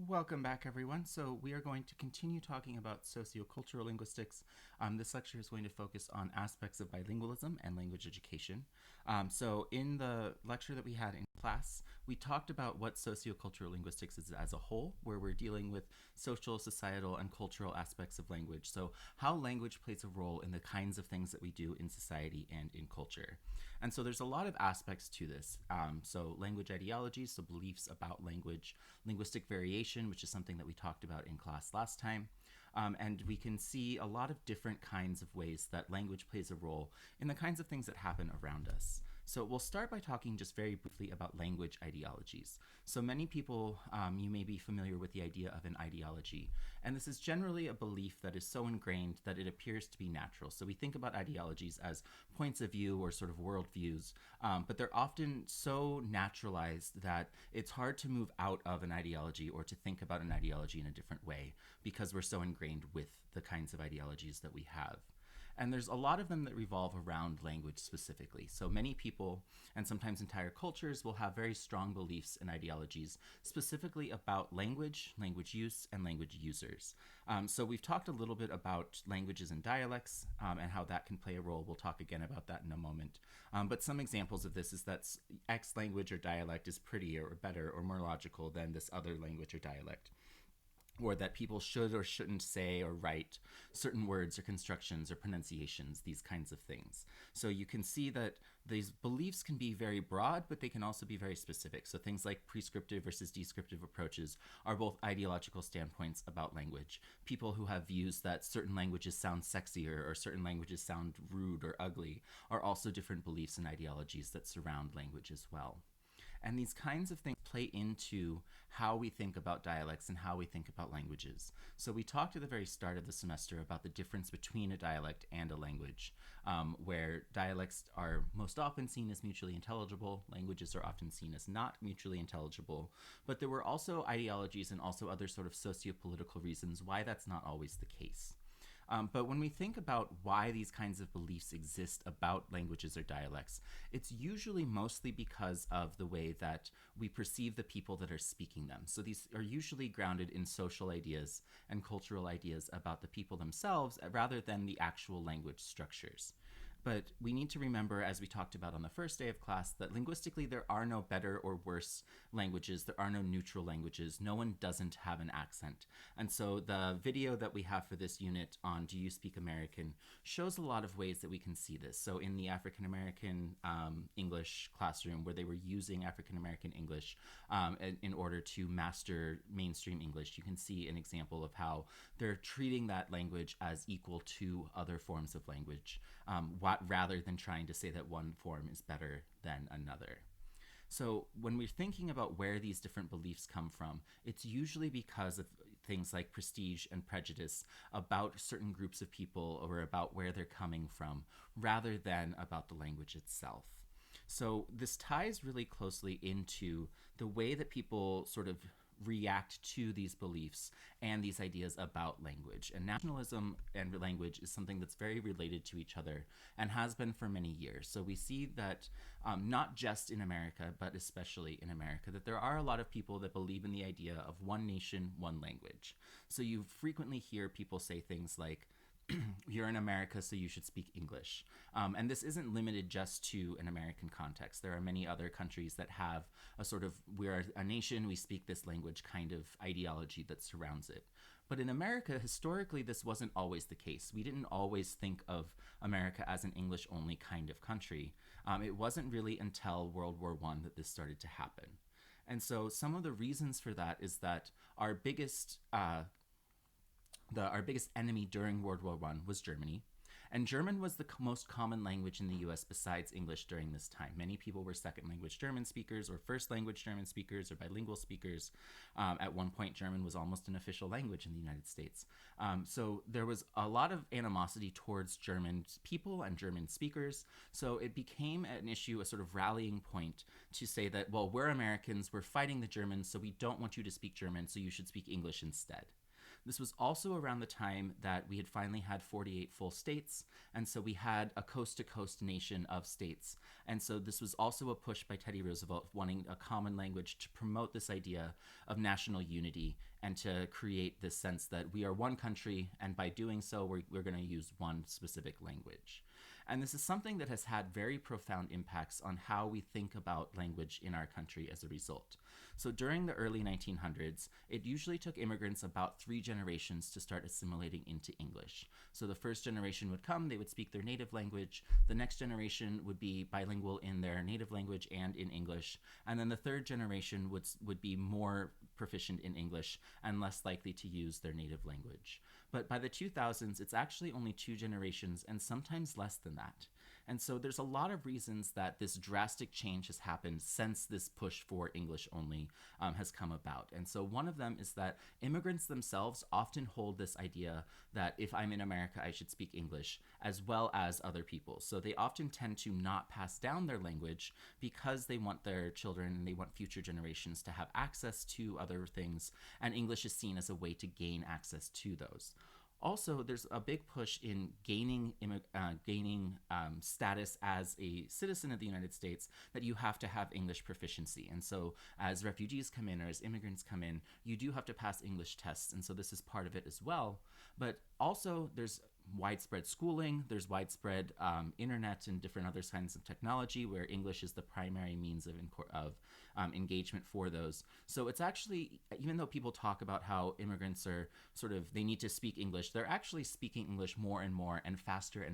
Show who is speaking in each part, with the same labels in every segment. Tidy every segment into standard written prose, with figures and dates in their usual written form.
Speaker 1: Welcome back, everyone. So, we are going to continue talking about sociocultural linguistics. This lecture is going to focus on aspects of bilingualism and language education. In the lecture that we had in class, we talked about what sociocultural linguistics is as a whole, where we're dealing with social, societal, and cultural aspects of language. So, how language plays a role in the kinds of things that we do in society and in culture. And so, there's a lot of aspects to this. Language ideologies, so beliefs about language, linguistic variation, which is something that we talked about in class last time. And we can see a lot of different kinds of ways that language plays a role in the kinds of things that happen around us. So we'll start by talking just very briefly about language ideologies. So many people, you may be familiar with the idea of an ideology, and this is generally a belief that is so ingrained that it appears to be natural. So we think about ideologies as points of view or sort of worldviews, but they're often so naturalized that it's hard to move out of an ideology or to think about an ideology in a different way because we're so ingrained with the kinds of ideologies that we have. And there's a lot of them that revolve around language specifically. So many people, and sometimes entire cultures, will have very strong beliefs and ideologies specifically about language, language use, and language users. So we've talked a little bit about languages and dialects and how that can play a role. We'll talk again about that in a moment. But some examples of this is that X language or dialect is prettier or better or more logical than this other language or dialect, or that people should or shouldn't say or write certain words or constructions or pronunciations, these kinds of things. So you can see that these beliefs can be very broad, but they can also be very specific. So things like prescriptive versus descriptive approaches are both ideological standpoints about language. People who have views that certain languages sound sexier or certain languages sound rude or ugly are also different beliefs and ideologies that surround language as well. And these kinds of things play into how we think about dialects and how we think about languages. So we talked at the very start of the semester about the difference between a dialect and a language, where dialects are most often seen as mutually intelligible, languages are often seen as not mutually intelligible, but there were also ideologies and also other sort of socio-political reasons why that's not always the case. But when we think about why these kinds of beliefs exist about languages or dialects, it's usually mostly because of the way that we perceive the people that are speaking them. So these are usually grounded in social ideas and cultural ideas about the people themselves rather than the actual language structures. But we need to remember, as we talked about on the first day of class, that linguistically there are no better or worse languages. There are no neutral languages. No one doesn't have an accent. And so the video that we have for this unit on Do You Speak American shows a lot of ways that we can see this. So in the African American English classroom, where they were using African American English in order to master mainstream English, you can see an example of how they're treating that language as equal to other forms of language, rather than trying to say that one form is better than another. So when we're thinking about where these different beliefs come from, it's usually because of things like prestige and prejudice about certain groups of people or about where they're coming from, rather than about the language itself. So this ties really closely into the way that people sort of react to these beliefs and these ideas about language. And nationalism and language is something that's very related to each other and has been for many years. So we see that not just in America, but especially in America, that there are a lot of people that believe in the idea of one nation, one language. So you frequently hear people say things like, you're in America, so you should speak English. And this isn't limited just to an American context. There are many other countries that have a sort of, we're a nation, we speak this language kind of ideology that surrounds it. But in America, historically, this wasn't always the case. We didn't always think of America as an English-only kind of country. It wasn't really until World War I that this started to happen. And so some of the reasons for that is that our biggest enemy during World War I was Germany. And German was the most common language in the US besides English during this time. Many people were second language German speakers or first language German speakers or bilingual speakers. At one point, German was almost an official language in the United States. So there was a lot of animosity towards German people and German speakers. So it became an issue, a sort of rallying point to say that, well, we're Americans, we're fighting the Germans, so we don't want you to speak German, so you should speak English instead. This was also around the time that we had finally had 48 full states, and so we had a coast-to-coast nation of states. And so this was also a push by Teddy Roosevelt wanting a common language to promote this idea of national unity and to create this sense that we are one country, and by doing so, we're going to use one specific language. And this is something that has had very profound impacts on how we think about language in our country as a result. So during the early 1900s, it usually took immigrants about 3 generations to start assimilating into English. So the first generation would come, they would speak their native language. The next generation would be bilingual in their native language and in English. And then the third generation would be more proficient in English and less likely to use their native language. But by the 2000s, it's actually only 2 generations and sometimes less than that. And so there's a lot of reasons that this drastic change has happened since this push for English only has come about. And so one of them is that immigrants themselves often hold this idea that if I'm in America, I should speak English as well as other people. So they often tend to not pass down their language because they want their children and they want future generations to have access to other things. And English is seen as a way to gain access to those. Also, there's a big push in gaining status as a citizen of the United States that you have to have English proficiency. And so as refugees come in or as immigrants come in, you do have to pass English tests. And so this is part of it as well. But also there's widespread schooling, there's widespread internet and different other kinds of technology where English is the primary means of engagement for those. So it's actually, even though people talk about how immigrants are they need to speak English, they're actually speaking English more and faster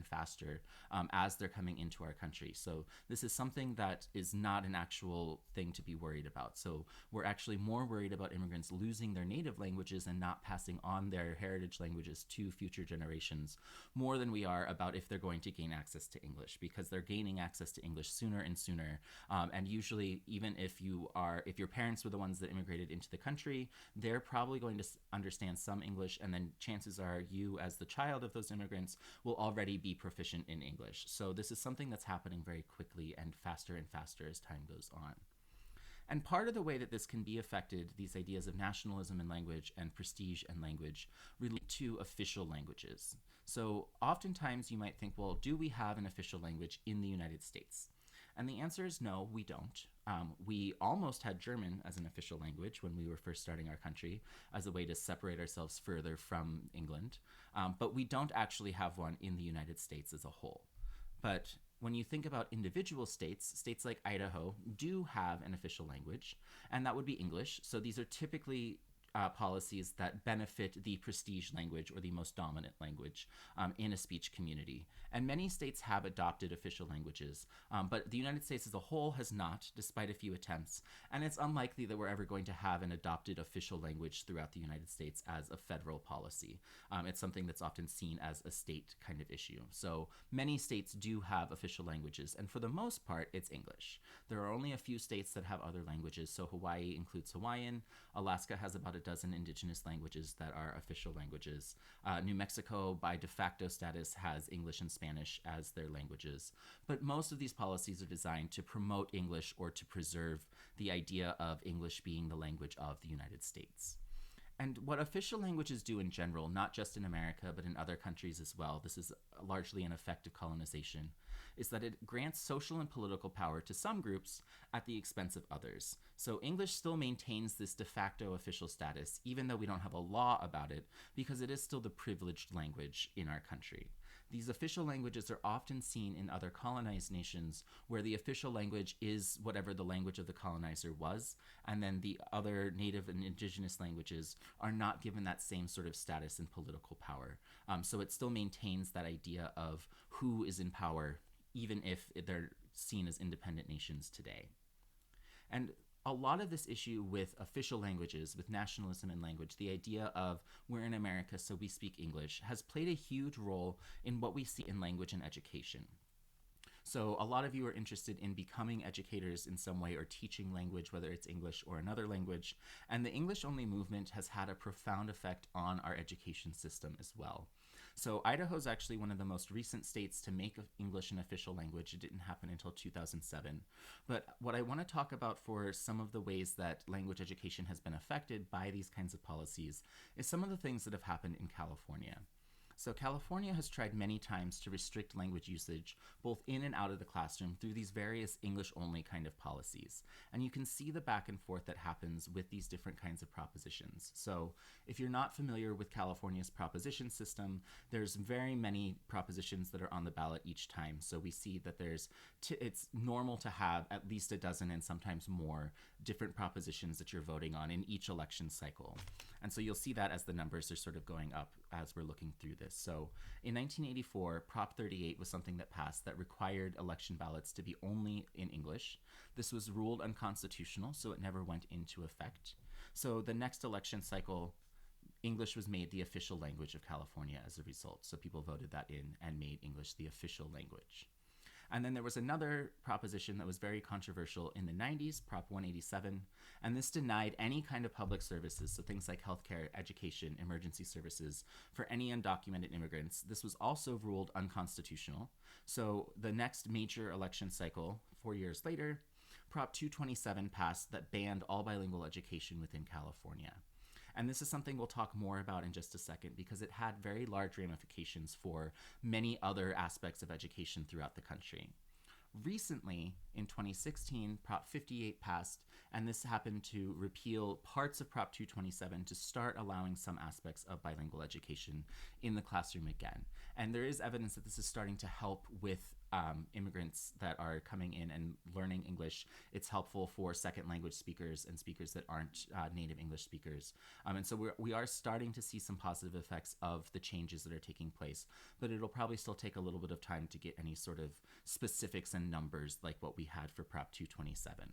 Speaker 1: as they're coming into our country. So this is something that is not an actual thing to be worried about. So we're actually more worried about immigrants losing their native languages and not passing on their heritage languages to future generations more than we are about if they're going to gain access to English, because they're gaining access to English sooner and sooner. And usually, even if your parents were the ones that immigrated into the country, they're probably going to understand some English, and then chances are you, as the child of those immigrants, will already be proficient in English. So this is something that's happening very quickly and faster as time goes on. And part of the way that this can be affected, these ideas of nationalism and language and prestige and language, relate to official languages. So oftentimes you might think, well, do we have an official language in the United States? And the answer is no, we don't. We almost had German as an official language when we were first starting our country as a way to separate ourselves further from England. But we don't actually have one in the United States as a whole. But when you think about individual states, states like Idaho do have an official language, and that would be English. So these are typically policies that benefit the prestige language or the most dominant language in a speech community. And many states have adopted official languages, but the United States as a whole has not, despite a few attempts. And it's unlikely that we're ever going to have an adopted official language throughout the United States as a federal policy. It's something that's often seen as a state kind of issue. So many states do have official languages, and for the most part, it's English. There are only a few states that have other languages. So Hawaii includes Hawaiian. Alaska has about a dozen indigenous languages that are official languages. New Mexico, by de facto status, has English and Spanish as their languages. But most of these policies are designed to promote English or to preserve the idea of English being the language of the United States. And what official languages do in general, not just in America, but in other countries as well, this is largely an effect of colonization, is that it grants social and political power to some groups at the expense of others. So English still maintains this de facto official status, even though we don't have a law about it, because it is still the privileged language in our country. These official languages are often seen in other colonized nations where the official language is whatever the language of the colonizer was, and then the other native and indigenous languages are not given that same sort of status and political power. So it still maintains that idea of who is in power, even if they're seen as independent nations today. And a lot of this issue with official languages, with nationalism and language, the idea of we're in America, so we speak English, has played a huge role in what we see in language and education. So a lot of you are interested in becoming educators in some way or teaching language, whether it's English or another language. And the English-only movement has had a profound effect on our education system as well. So Idaho is actually one of the most recent states to make English an official language. It didn't happen until 2007. But what I want to talk about for some of the ways that language education has been affected by these kinds of policies is some of the things that have happened in California. So California has tried many times to restrict language usage both in and out of the classroom through these various English-only kind of policies. And you can see the back and forth that happens with these different kinds of propositions. So if you're not familiar with California's proposition system, there's very many propositions that are on the ballot each time. So we see that it's normal to have at least a dozen and sometimes more different propositions that you're voting on in each election cycle. And so you'll see that as the numbers are sort of going up as we're looking through this. So in 1984, Prop 38 was something that passed that required election ballots to be only in English. This was ruled unconstitutional, so it never went into effect. So the next election cycle, English was made the official language of California as a result. So people voted that in and made English the official language. And then there was another proposition that was very controversial in the 90s, Prop 187, and this denied any kind of public services, so things like healthcare, education, emergency services, for any undocumented immigrants. This was also ruled unconstitutional. So the next major election cycle, 4 years later, Prop 227 passed that banned all bilingual education within California. And this is something we'll talk more about in just a second because it had very large ramifications for many other aspects of education throughout the country. Recently, in 2016, Prop 58 passed, and this happened to repeal parts of Prop 227 to start allowing some aspects of bilingual education in the classroom again. And there is evidence that this is starting to help with immigrants that are coming in and learning English. It's helpful for second language speakers and speakers that aren't native English speakers. And so we are starting to see some positive effects of the changes that are taking place, but it'll probably still take a little bit of time to get any sort of specifics and numbers like what we had for Prop 227.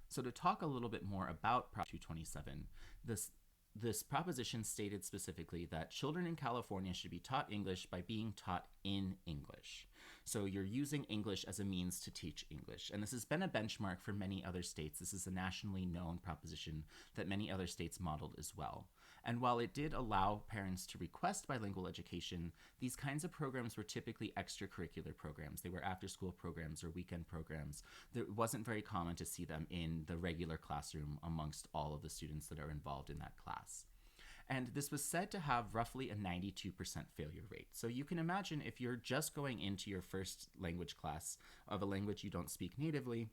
Speaker 1: So to talk a little bit more about Prop 227, this proposition stated specifically that children in California should be taught English by being taught in English. So you're using English as a means to teach English. And this has been a benchmark for many other states. This is a nationally known proposition that many other states modeled as well. And while it did allow parents to request bilingual education, these kinds of programs were typically extracurricular programs. They were after-school programs or weekend programs. It wasn't very common to see them in the regular classroom amongst all of the students that are involved in that class. And this was said to have roughly a 92% failure rate. So you can imagine if you're just going into your first language class of a language you don't speak natively,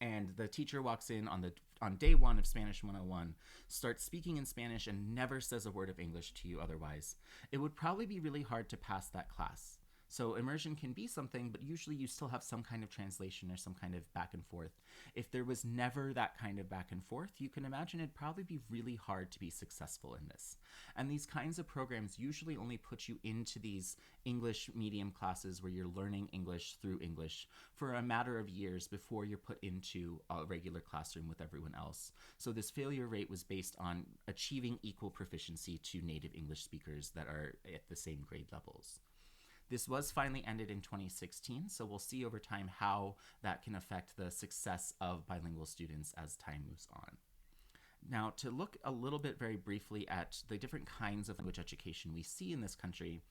Speaker 1: and the teacher walks in on day one of Spanish 101, starts speaking in Spanish and never says a word of English to you otherwise, it would probably be really hard to pass that class. So immersion can be something, but usually you still have some kind of translation or some kind of back and forth. If there was never that kind of back and forth, you can imagine it'd probably be really hard to be successful in this. And these kinds of programs usually only put you into these English medium classes where you're learning English through English for a matter of years before you're put into a regular classroom with everyone else. So this failure rate was based on achieving equal proficiency to native English speakers that are at the same grade levels. This was finally ended in 2016, so we'll see over time how that can affect the success of bilingual students as time moves on. Now, to look a little bit very briefly at the different kinds of language education we see in this country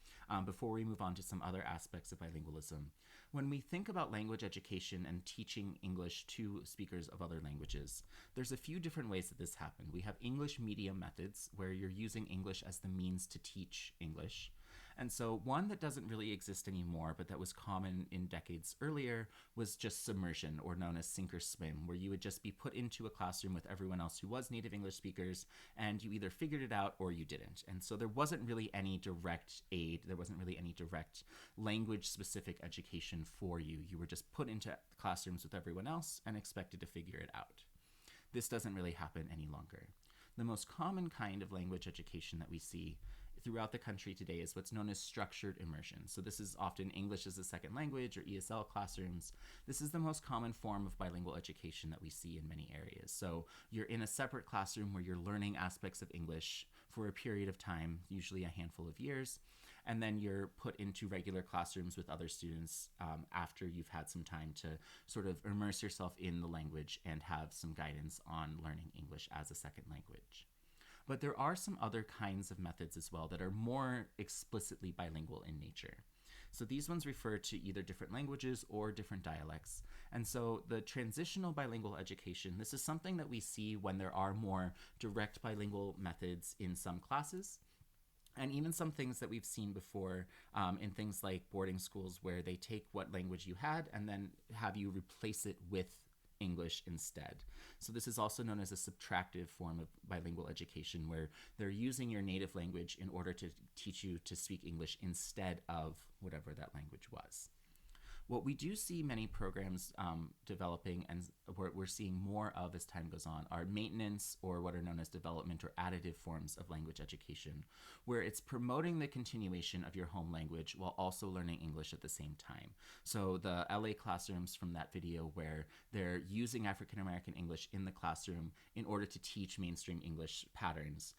Speaker 1: before we move on to some other aspects of bilingualism. When we think about language education and teaching English to speakers of other languages, there's a few different ways that this happens. We have English medium methods where you're using English as the means to teach English. And so one that doesn't really exist anymore, but that was common in decades earlier, was just submersion, or known as sink or swim, where you would just be put into a classroom with everyone else who was native English speakers, and you either figured it out or you didn't. And so there wasn't really any direct aid, there wasn't really any direct language-specific education for you. You were just put into classrooms with everyone else and expected to figure it out. This doesn't really happen any longer. The most common kind of language education that we see throughout the country today is what's known as structured immersion. So this is often English as a second language or ESL classrooms. This is the most common form of bilingual education that we see in many areas. So you're in a separate classroom where you're learning aspects of English for a period of time, usually a handful of years, and then you're put into regular classrooms with other students after you've had some time to sort of immerse yourself in the language and have some guidance on learning English as a second language. But there are some other kinds of methods as well that are more explicitly bilingual in nature. So these ones refer to either different languages or different dialects. And so the transitional bilingual education, this is something that we see when there are more direct bilingual methods in some classes. And even some things that we've seen before in things like boarding schools, where they take what language you had and then have you replace it with English instead. So this is also known as a subtractive form of bilingual education, where they're using your native language in order to teach you to speak English instead of whatever that language was. What we do see many programs developing, and what we're seeing more of as time goes on, are maintenance, or what are known as development or additive forms of language education, where it's promoting the continuation of your home language while also learning English at the same time. So the LA classrooms from that video, where they're using African American English in the classroom in order to teach mainstream English patterns,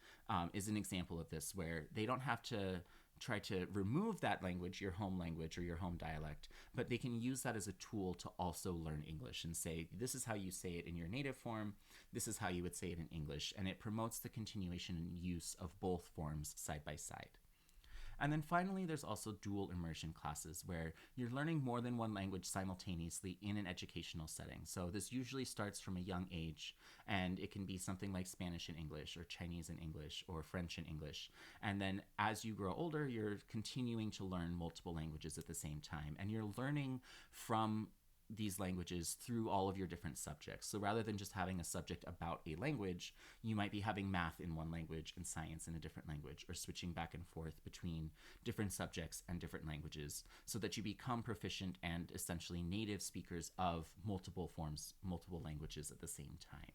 Speaker 1: is an example of this, where they don't have to try to remove that language, your home language or your home dialect, but they can use that as a tool to also learn English and say, this is how you say it in your native form, this is how you would say it in English, and it promotes the continuation and use of both forms side by side. And then finally, there's also dual immersion classes, where you're learning more than one language simultaneously in an educational setting. So this usually starts from a young age, and it can be something like Spanish and English, or Chinese and English, or French and English. And then as you grow older, you're continuing to learn multiple languages at the same time, and you're learning from these languages through all of your different subjects. So rather than just having a subject about a language, you might be having math in one language and science in a different language, or switching back and forth between different subjects and different languages, so that you become proficient and essentially native speakers of multiple forms, multiple languages at the same time.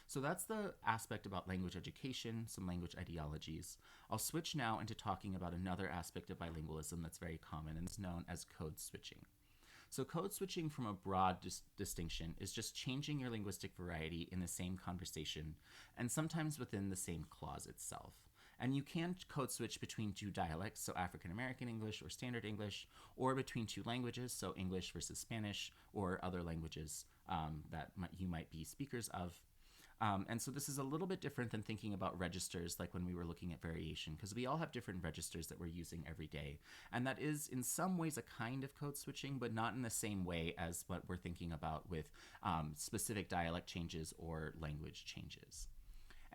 Speaker 1: So that's the aspect about language education, some language ideologies. I'll switch now into talking about another aspect of bilingualism that's very common, and is known as code switching. So code switching, from a broad distinction, is just changing your linguistic variety in the same conversation, and sometimes within the same clause itself. And you can code switch between two dialects, so African American English or Standard English, or between two languages, so English versus Spanish, or other languages that you might be speakers of. And so this is a little bit different than thinking about registers, like when we were looking at variation, because we all have different registers that we're using every day. And that is in some ways a kind of code switching, but not in the same way as what we're thinking about with specific dialect changes or language changes.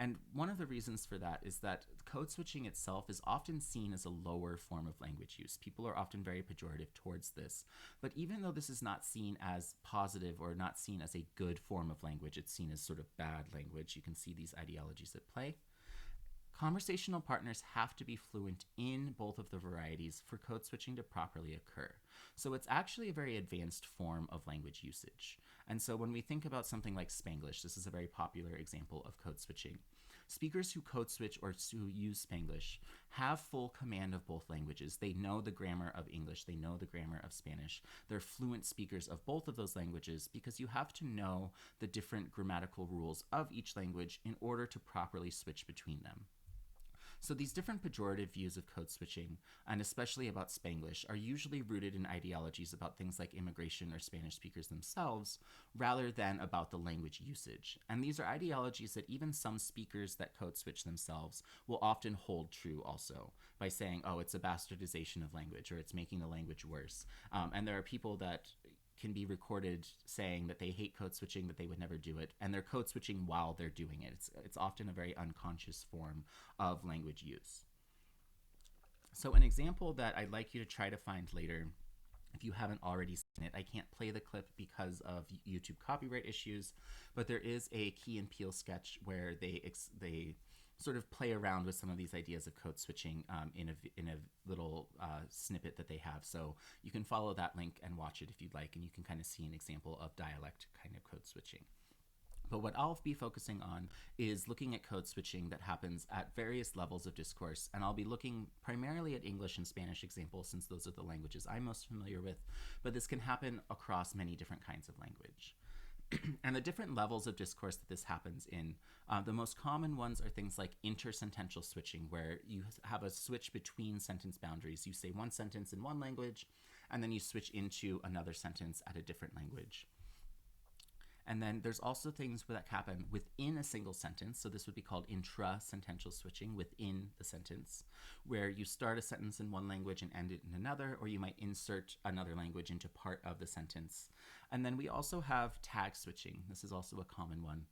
Speaker 1: And one of the reasons for that is that code switching itself is often seen as a lower form of language use. People are often very pejorative towards this. But even though this is not seen as positive, or not seen as a good form of language, it's seen as sort of bad language. You can see these ideologies at play. Conversational partners have to be fluent in both of the varieties for code switching to properly occur. So it's actually a very advanced form of language usage. And so when we think about something like Spanglish, this is a very popular example of code switching. Speakers who code switch or who use Spanglish have full command of both languages. They know the grammar of English, they know the grammar of Spanish. They're fluent speakers of both of those languages, because you have to know the different grammatical rules of each language in order to properly switch between them. So these different pejorative views of code switching, and especially about Spanglish, are usually rooted in ideologies about things like immigration or Spanish speakers themselves, rather than about the language usage. And these are ideologies that even some speakers that code switch themselves will often hold true also, by saying, oh, it's a bastardization of language, or it's making the language worse. And there are people that can be recorded saying that they hate code switching, that they would never do it, and they're code switching while they're doing it. It's often a very unconscious form of language use. So an example that I'd like you to try to find later, if you haven't already seen it, I can't play the clip because of YouTube copyright issues, but there is a Key and Peele sketch where they sort of play around with some of these ideas of code switching in a little snippet that they have. So you can follow that link and watch it if you'd like, and you can kind of see an example of dialect kind of code switching. But what I'll be focusing on is looking at code switching that happens at various levels of discourse, and I'll be looking primarily at English and Spanish examples, since those are the languages I'm most familiar with, but this can happen across many different kinds of language. And the different levels of discourse that this happens in, the most common ones are things like intersentential switching, where you have a switch between sentence boundaries. You say one sentence in one language, and then you switch into another sentence at a different language. And then there's also things that happen within a single sentence. So this would be called intra-sentential switching within the sentence, where you start a sentence in one language and end it in another, or you might insert another language into part of the sentence. And then we also have tag switching. This is also a common one.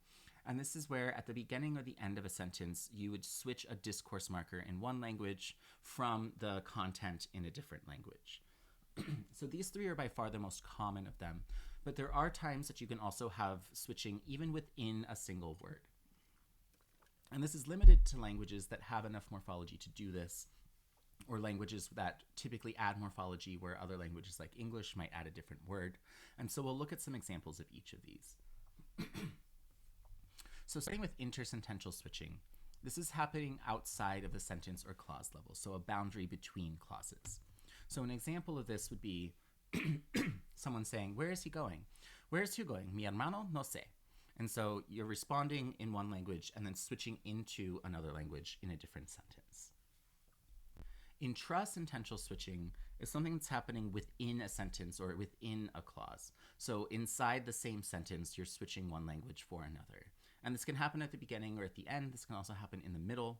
Speaker 1: And this is where at the beginning or the end of a sentence, you would switch a discourse marker in one language from the content in a different language. So these three are by far the most common of them. But there are times that you can also have switching even within a single word. And this is limited to languages that have enough morphology to do this, or languages that typically add morphology where other languages like English might add a different word. And so we'll look at some examples of each of these. So starting with intersentential switching, this is happening outside of the sentence or clause level, so a boundary between clauses. So an example of this would be someone saying, where is he going? Where is he going? Mi hermano no sé. And so you're responding in one language and then switching into another language in a different sentence. Intrasentential switching is something that's happening within a sentence or within a clause. So inside the same sentence, you're switching one language for another. And this can happen at the beginning or at the end. This can also happen in the middle.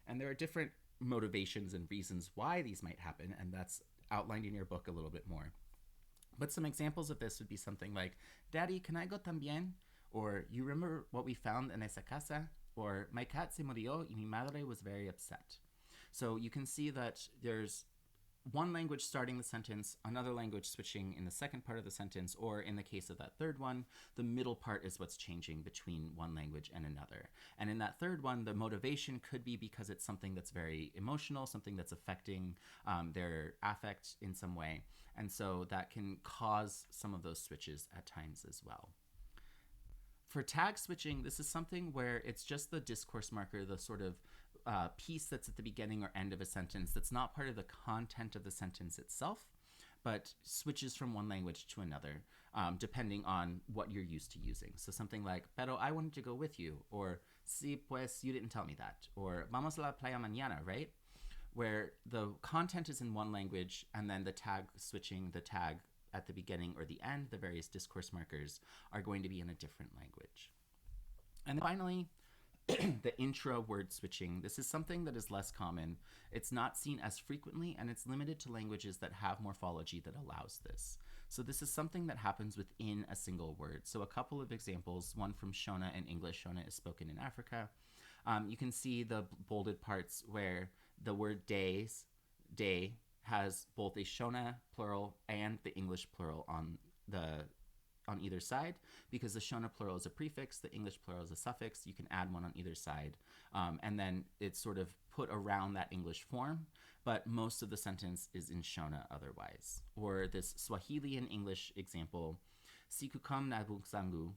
Speaker 1: And there are different motivations and reasons why these might happen, and that's outlined in your book a little bit more. But some examples of this would be something like, Daddy, can I go también? Or, you remember what we found en esa casa? Or, my cat se murió y mi madre was very upset. So you can see that there's one language starting the sentence, another language switching in the second part of the sentence, or in the case of that third one, the middle part is what's changing between one language and another. And in that third one, the motivation could be because it's something that's very emotional, something that's affecting their affect in some way. And so that can cause some of those switches at times as well. For tag switching, this is something where it's just the discourse marker, the sort of piece that's at the beginning or end of a sentence that's not part of the content of the sentence itself, but switches from one language to another, depending on what you're used to using. So something like, pero I wanted to go with you, or sí, pues you didn't tell me that, or vamos a la playa mañana, right? Where the content is in one language, and then the tag switching, the tag at the beginning or the end, the various discourse markers are going to be in a different language. And then finally, the intra-word switching. This is something that is less common. It's not seen as frequently, and it's limited to languages that have morphology that allows this. So this is something that happens within a single word. So a couple of examples, one from Shona in English. Shona is spoken in Africa. You can see the bolded parts where the word days, day, has both a Shona plural and the English plural on either side, because the Shona plural is a prefix, the English plural is a suffix. You can add one on either side, and then it's sort of put around that English form, but most of the sentence is in Shona otherwise. Or this Swahili and English example, Sikukam Nabuksangu,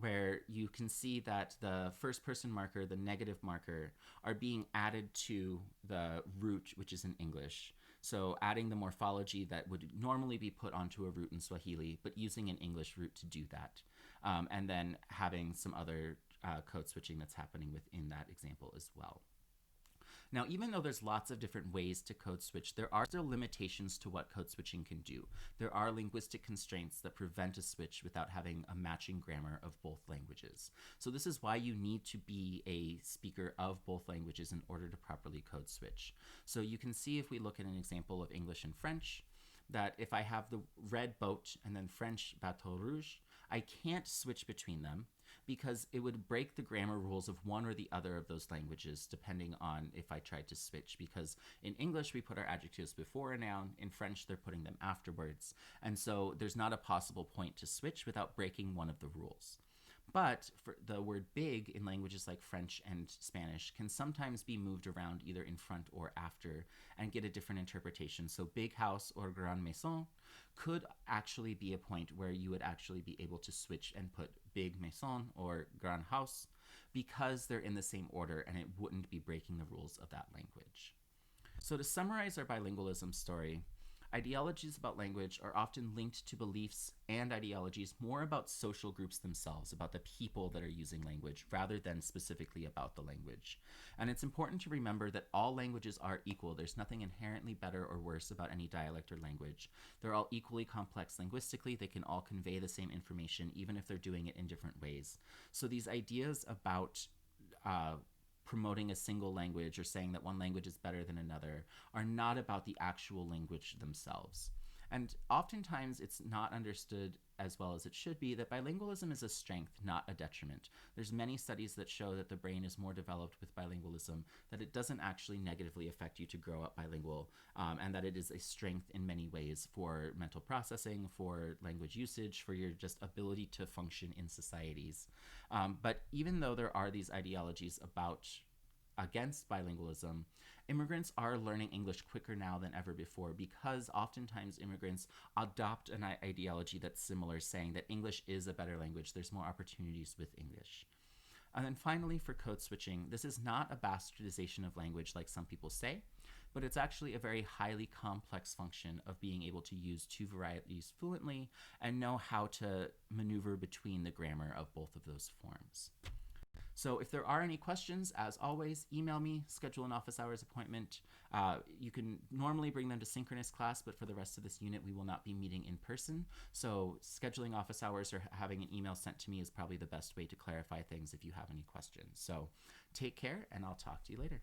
Speaker 1: where you can see that the first person marker, the negative marker, are being added to the root, which is in English. So adding the morphology that would normally be put onto a root in Swahili, but using an English root to do that. And then having some other code switching that's happening within that example as well. Now, even though there's lots of different ways to code switch, there are still limitations to what code switching can do. There are linguistic constraints that prevent a switch without having a matching grammar of both languages. So this is why you need to be a speaker of both languages in order to properly code switch. So you can see, if we look at an example of English and French, that if I have the red boat and then French bateau rouge, I can't switch between them because it would break the grammar rules of one or the other of those languages depending on if I tried to switch, because in English we put our adjectives before a noun, in French they're putting them afterwards, and so there's not a possible point to switch without breaking one of the rules. But for the word big in languages like French and Spanish can sometimes be moved around either in front or after and get a different interpretation. So big house or grande maison could actually be a point where you would actually be able to switch and put big maison or grand house because they're in the same order and it wouldn't be breaking the rules of that language. So to summarize our bilingualism story, Ideologies about language are often linked to beliefs and ideologies more about social groups themselves, about the people that are using language, rather than specifically about the language. And it's important to remember that all languages are equal. There's nothing inherently better or worse about any dialect or language. They're all equally complex linguistically. They can all convey the same information, even if they're doing it in different ways. So these ideas about promoting a single language or saying that one language is better than another are not about the actual language themselves. And oftentimes it's not understood as well as it should be that bilingualism is a strength, not a detriment. There's many studies that show that the brain is more developed with bilingualism, that it doesn't actually negatively affect you to grow up bilingual, and that it is a strength in many ways for mental processing, for language usage, for your just ability to function in societies. But even though there are these ideologies against bilingualism, immigrants are learning English quicker now than ever before, because oftentimes immigrants adopt an ideology that's similar, saying that English is a better language. There's more opportunities with English. And then finally, for code switching, this is not a bastardization of language like some people say, but it's actually a very highly complex function of being able to use two varieties fluently and know how to maneuver between the grammar of both of those forms. So if there are any questions, as always, email me, schedule an office hours appointment. You can normally bring them to synchronous class, but for the rest of this unit, we will not be meeting in person. So scheduling office hours or having an email sent to me is probably the best way to clarify things if you have any questions. So take care, and I'll talk to you later.